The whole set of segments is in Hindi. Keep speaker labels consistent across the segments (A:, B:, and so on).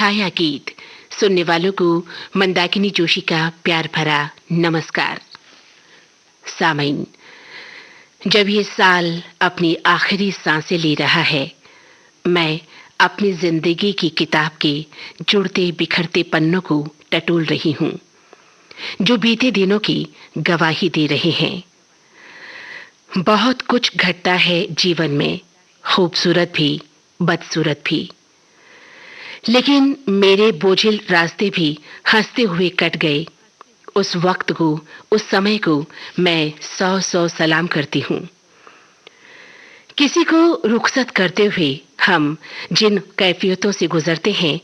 A: छाया गीत सुनने वालों को मंदाकिनी जोशी का प्यार भरा नमस्कार। सामईन, जब ये साल अपनी आखिरी सांसें ले रहा है, मैं अपनी जिंदगी की किताब के जुड़ते बिखरते पन्नों को टटोल रही हूँ, जो बीते दिनों की गवाही दे रहे हैं। बहुत कुछ घटता है जीवन में, खूबसूरत भी, बदसूरत भी। लेकिन मेरे बोझिल रास्ते भी हंसते हुए कट गए। उस वक्त को, उस समय को मैं 100 सलाम करती हूँ। किसी को रुखसत करते हुए हम जिन कैफियतों से गुजरते हैं,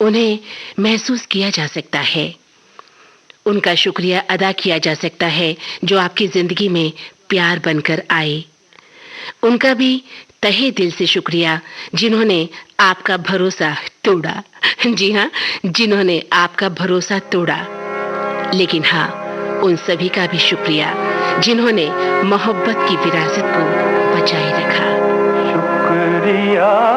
A: उन्हें महसूस किया जा सकता है। उनका शुक्रिया अदा किया जा सकता है जो आपकी जिंदगी में प्यार बनकर आए। उनका भी तहे दिल से शुक्रिया जिन्होंने आपका भरोसा तोड़ा। जी हाँ, जिन्होंने आपका भरोसा तोड़ा। लेकिन हाँ, उन सभी का भी शुक्रिया जिन्होंने मोहब्बत की विरासत को बचाए रखा।
B: शुक्रिया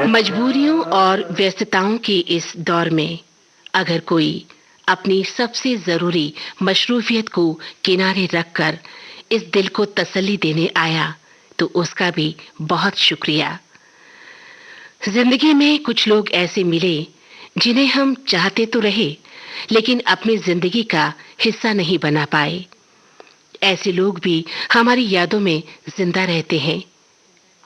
A: मजबूरियों और व्यस्तताओं के इस दौर में अगर कोई अपनी सबसे जरूरी मशरूफियत को किनारे रखकर इस दिल को तसल्ली देने आया, तो उसका भी बहुत शुक्रिया। जिंदगी में कुछ लोग ऐसे मिले जिन्हें हम चाहते तो रहे, लेकिन अपनी जिंदगी का हिस्सा नहीं बना पाए। ऐसे लोग भी हमारी यादों में जिंदा रहते हैं।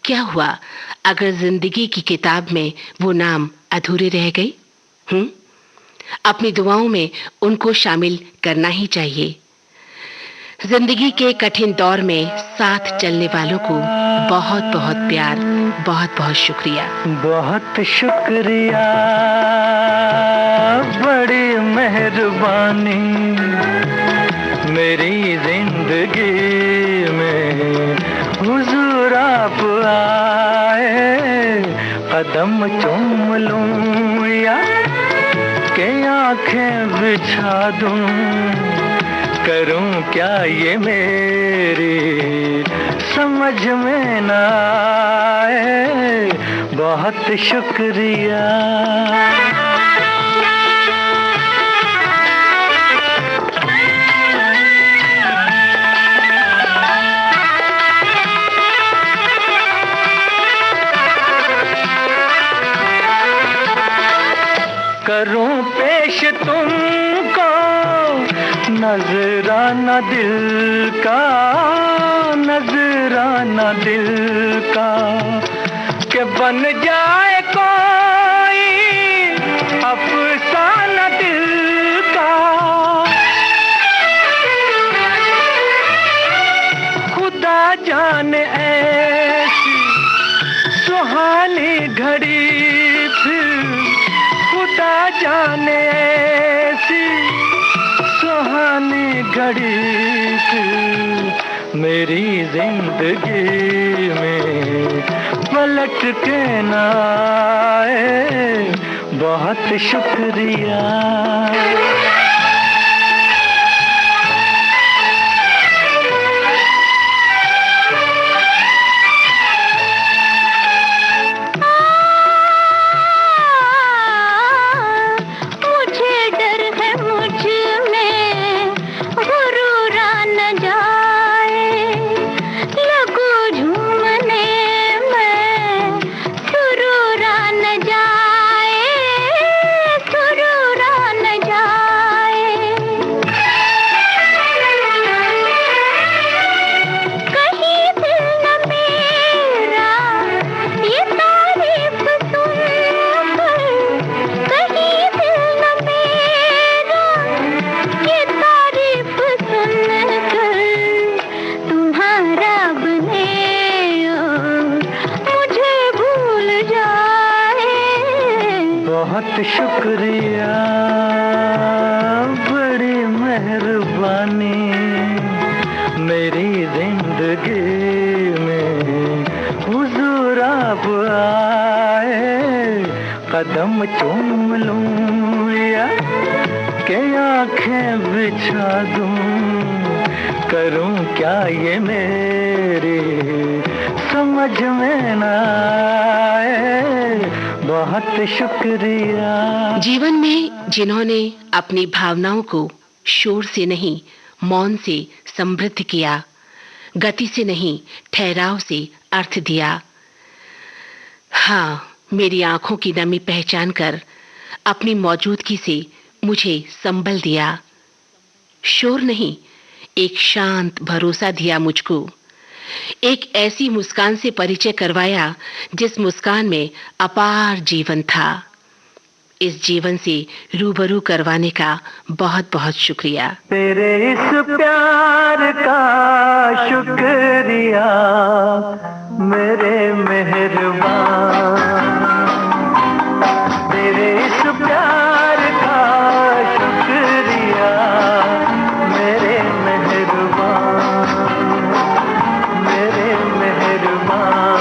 A: क्या हुआ अगर जिंदगी की किताब में वो नाम अधूरे रह गए? अपनी दुआओं में उनको शामिल करना ही चाहिए। जिंदगी के कठिन दौर में साथ चलने वालों को बहुत बहुत प्यार, बहुत बहुत शुक्रिया।
B: बहुत शुक्रिया, बड़ी मेहरबानी, मेरी जिंदगी में हुजूर आप आए। कदम चूम लूं या के आंखें बिछा दूं, करूं क्या ये मेरी समझ में ना आए। बहुत शुक्रिया। करूं पेश तुमको नजराना दिल का, नजराना दिल का, कि बन जाए कोई अफसाना दिल का। खुदा जाने ऐसी सुहानी घड़ी फिर, खुदा जाने ऐसी सुहानी घड़ी फिर मेरी जिंदगी में पलट के ना आए। बहुत शुक्रिया। बहुत शुक्रिया, बड़ी मेहरबानी, मेरी जिंदगी में हुजूर आप आए। कदम चूम लूं या के आंखें बिछा दूं, करूं क्या ये मेरी समझ में ना आए। बहुत शुक्रिया।
A: जीवन में जिन्होंने अपनी भावनाओं को शोर से नहीं, मौन से समृद्ध किया, गति से नहीं, ठहराव से अर्थ दिया। हाँ, मेरी आंखों की नमी पहचान कर अपनी मौजूदगी से मुझे संबल दिया। शोर नहीं, एक शांत भरोसा दिया मुझको। एक ऐसी मुस्कान से परिचय करवाया जिस मुस्कान में अपार जीवन था। इस जीवन से रूबरू करवाने का बहुत बहुत शुक्रिया।
B: तेरे इस प्यार का शुक्रिया मेरे मेहरबान, तेरे इस प्यार का शुक्रिया मेरे मेहरबान, मेरे मेहरबान,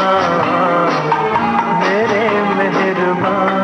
B: मेरे मेहरबान।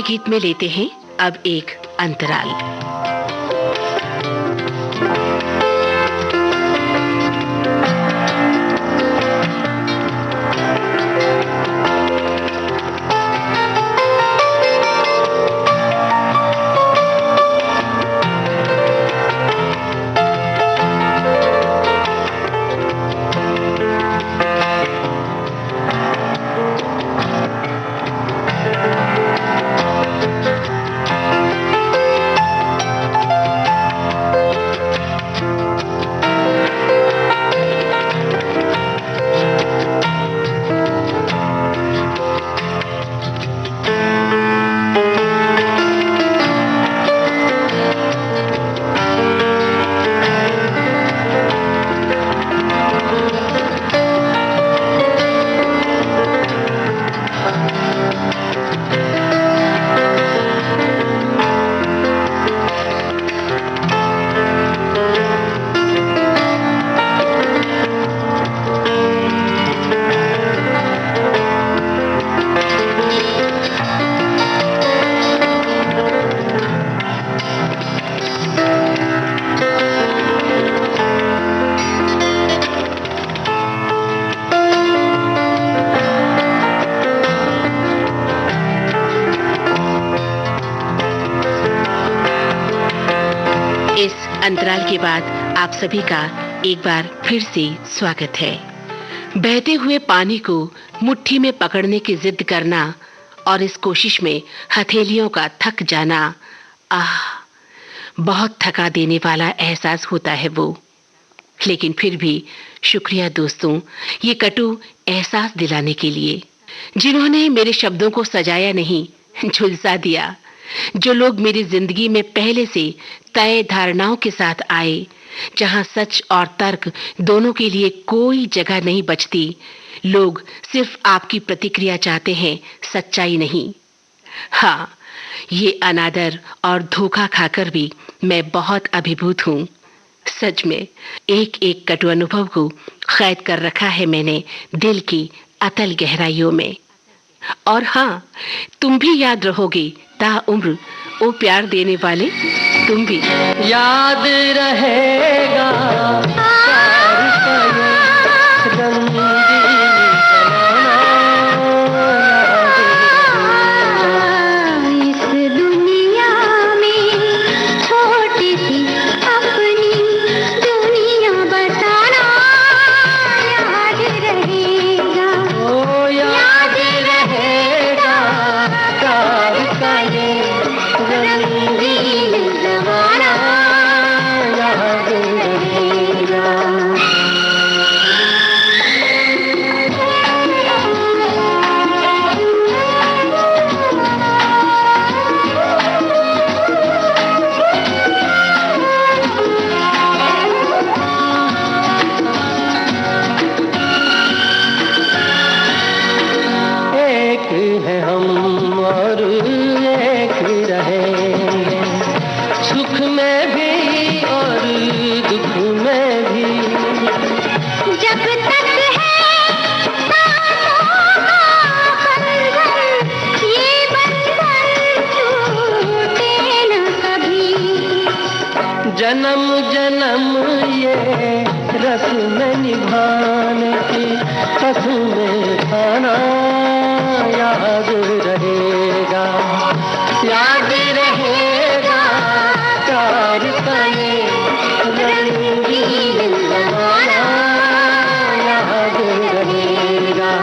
A: गीत में लेते हैं अब एक अंतराल। अंतराल के बाद आप सभी का एक बार फिर से स्वागत है। बहते हुए पानी को मुट्ठी में पकड़ने की जिद करना और इस कोशिश में हथेलियों का थक जाना, बहुत थका देने वाला एहसास होता है वो। लेकिन फिर भी शुक्रिया दोस्तों, ये कटु एहसास दिलाने के लिए, जिन्होंने मेरे शब्दों को सजाया नहीं, झुलसा दिया। जो लोग मेरी जिंदगी में पहले से तय धारणाओं के साथ आए, जहां सच और तर्क दोनों के लिए कोई जगह नहीं बचती। लोग सिर्फ आपकी प्रतिक्रिया चाहते हैं, सच्चाई नहीं। हाँ, ये अनादर और धोखा खाकर भी मैं बहुत अभिभूत हूँ। सच में एक एक कटु अनुभव को कैद कर रखा है मैंने दिल की अतल गहराइयों में। और हाँ, तुम भी याद रहोगे ताउम्र वो प्यार देने वाले, तुम भी
B: याद रहेगा प्यार का ये रंगीन ज़माना।
C: इस दुनिया में छोटी सी अपनी दुनिया बसाना याद रहेगा।
B: ओ याद रहेगा प्यार का ये रंगीन ज़माना याद रहेगा। एक है हम और एक रहेंगे, सुख में भी और दुख में भी।
C: जब तक है सांसों का बंधन, ये बंधन टूटे न कभी।
B: जन्म जन्म ये रस्म निभाने की कसम खाना याद रहेगा। याद रहेगा प्यार का ये रंगीन ज़माना याद रहेगा।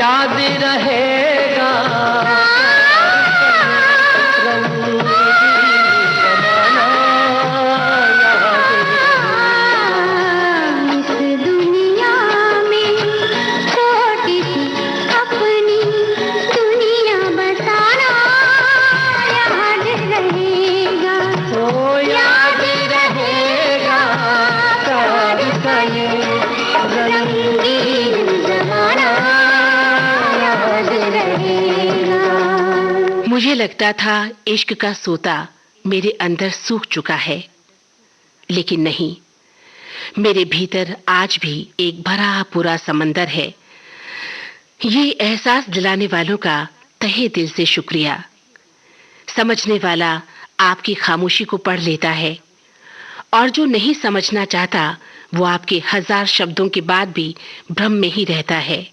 B: याद रहेगा
C: इस दुनिया में छोटी सी अपनी दुनिया बसाना याद रहेगा।
B: ओ याद रहेगा प्यार का ये रंगीन जमाना याद रहेगा।
A: मुझे लगता था इश्क का सोता मेरे अंदर सूख चुका है, लेकिन नहीं, मेरे भीतर आज भी एक भरा पूरा समंदर है। ये एहसास दिलाने वालों का तहे दिल से शुक्रिया। समझने वाला आपकी खामोशी को पढ़ लेता है, और जो नहीं समझना चाहता वो आपके 1000 शब्दों के बाद भी भ्रम में ही रहता है।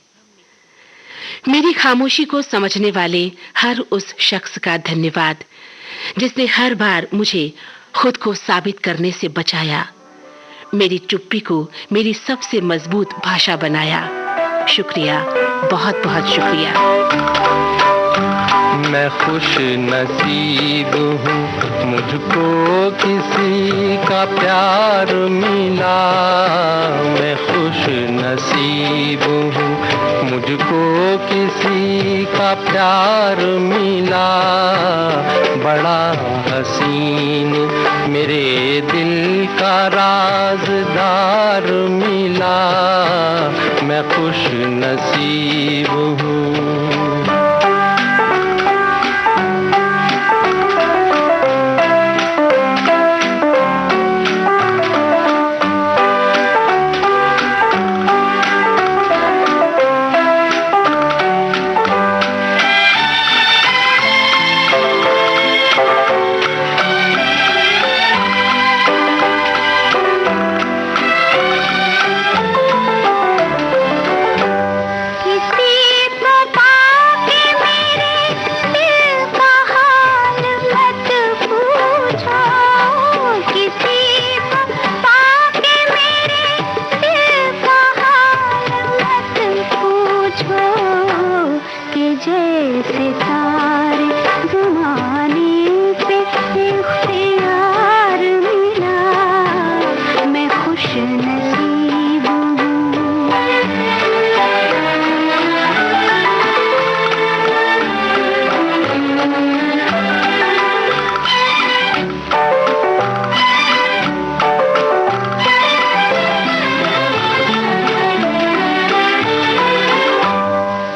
A: मेरी खामोशी को समझने वाले हर उस शख्स का धन्यवाद जिसने हर बार मुझे खुद को साबित करने से बचाया, मेरी चुप्पी को मेरी सबसे मजबूत भाषा बनाया। शुक्रिया, बहुत बहुत शुक्रिया।
B: मैं खुश नसीब हूँ, मुझको किसी का प्यार मिला। मैं खुश नसीब हूँ, मुझको किसी का प्यार मिला। बड़ा हसीन मेरे दिल का राज़दार मिला। मैं खुश नसीब हूँ।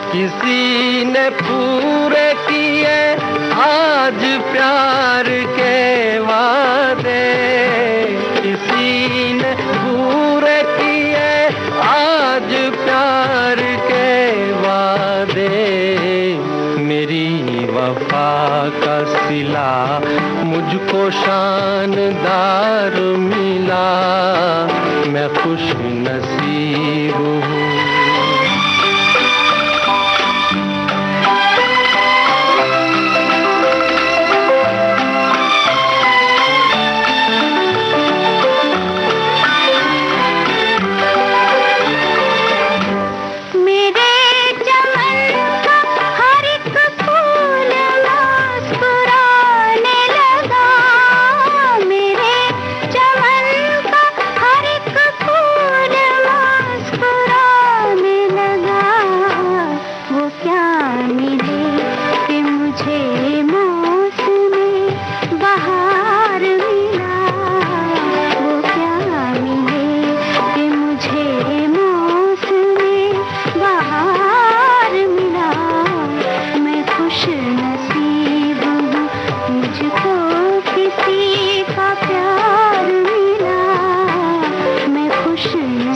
B: किसी ने पूरे किए आज प्यार के वादे। किसी ने पूरे किए आज प्यार के वादे। मेरी वफा का सिला मुझको शानदार मिला। मैं खुश नसीब हूँ।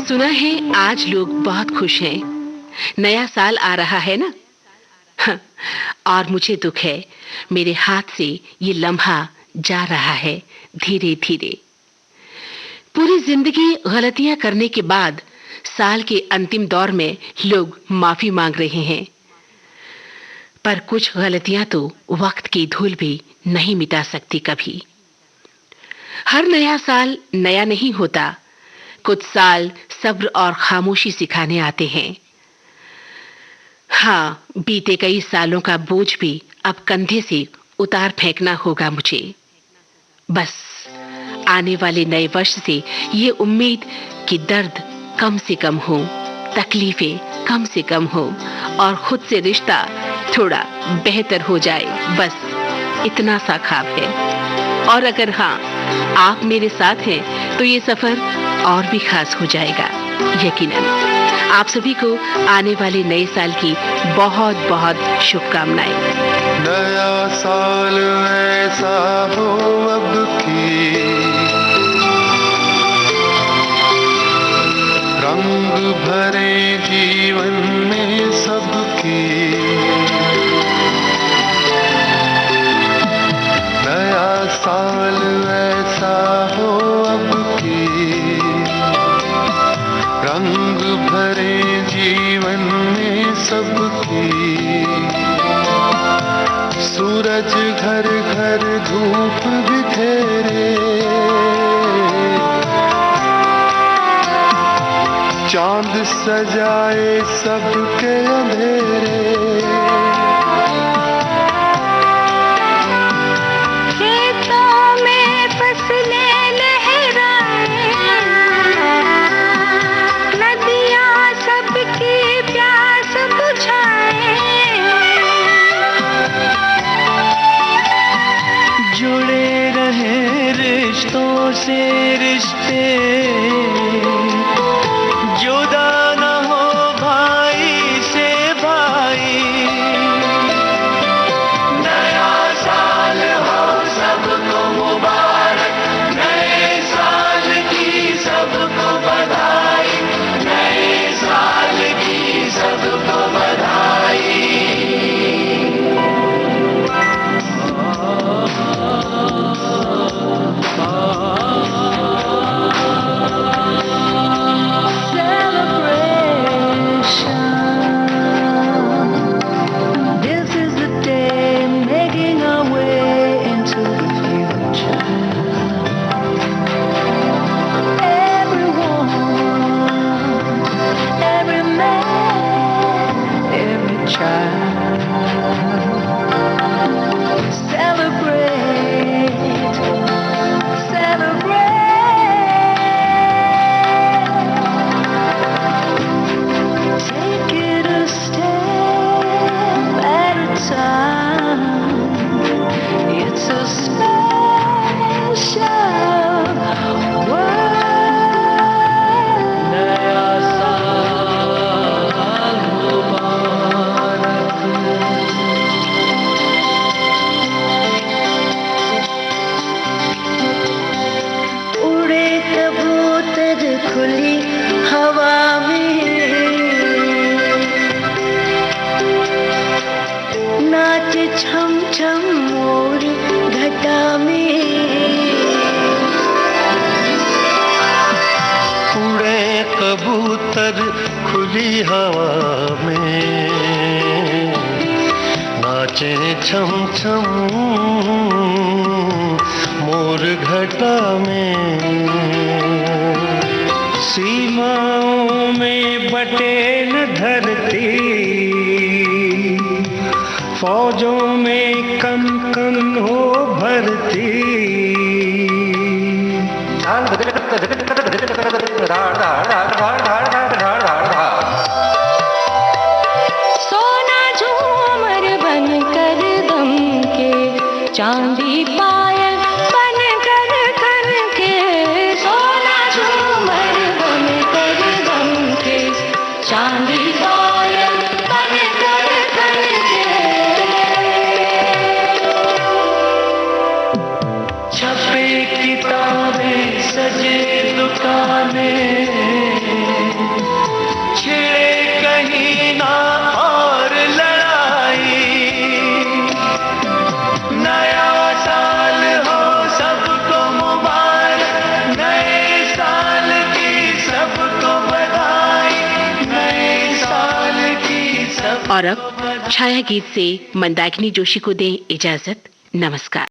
A: सुना है आज लोग बहुत खुश हैं, नया साल आ रहा है ना। और मुझे दुख है, मेरे हाथ से ये लम्हा जा रहा है धीरे धीरे। पूरी जिंदगी गलतियां करने के बाद साल के अंतिम दौर में लोग माफी मांग रहे हैं, पर कुछ गलतियां तो वक्त की धूल भी नहीं मिटा सकती कभी। हर नया साल नया नहीं होता, कुछ साल सब्र और खामोशी सिखाने आते हैं। हाँ, बीते कई सालों का बोझ भी अब कंधे से उतार फेंकना होगा मुझे। बस आने वाले नए वर्ष से ये उम्मीद कि दर्द कम से कम हो, तकलीफें कम से कम हो और खुद से रिश्ता थोड़ा बेहतर हो जाए, बस इतना सा ख्वाब है। और अगर हाँ, आप मेरे साथ हैं तो ये सफर और भी खास हो जाएगा यकीनन। आप सभी को आने वाले नए साल की बहुत बहुत शुभकामनाएं।
D: नया साल ऐसा हो अब की, रंग भरे जीवन में सबकी। नया साल ऐसा हो अब की, रंग भरे जीवन में सबकी। सूरज घर घर धूप बिखेरे, चांद सजाए सबके अंधेरे।
C: खेतों में फसलें लहराए, नदियाँ सबकी प्यास बुझाए।
B: जुड़े रहे रिश्तों से रिश्ते, जुदा न हो भाई से भाई। नया साल हो सबको मुबारक, नए साल की सबको बधाई, नए साल की सबको बधाई।
C: This is the day, making our way into the future. Everyone, every man, every child, celebrate, celebrate. Take it a step at a time. It's a special world.
B: नया साल मुबारक।
C: उड़े कबूतर खुली हवा में, नाचे छम छम मोर घटा में।
D: उड़े कबूतर खुली हवा में, नाचे छम छम मोर घटा में।
B: सीमाओं में बटे न धरती, फौजों में कम कम हो भरती।
C: सोना झूमर बन कर दम के, चांदी पायल बन कर कर के। सोना झूमर बन कर दम के, चांदी पायल बन कर कर के।
B: छपे किताबें सजे दुकानें, छिड़े कहीं ना और लड़ाई। नया साल हो सबको मुबारक, नए साल की सबको बधाई, नए साल की सब।
A: और अब छाया गीत से मंदाकिनी जोशी को दें इजाजत। नमस्कार।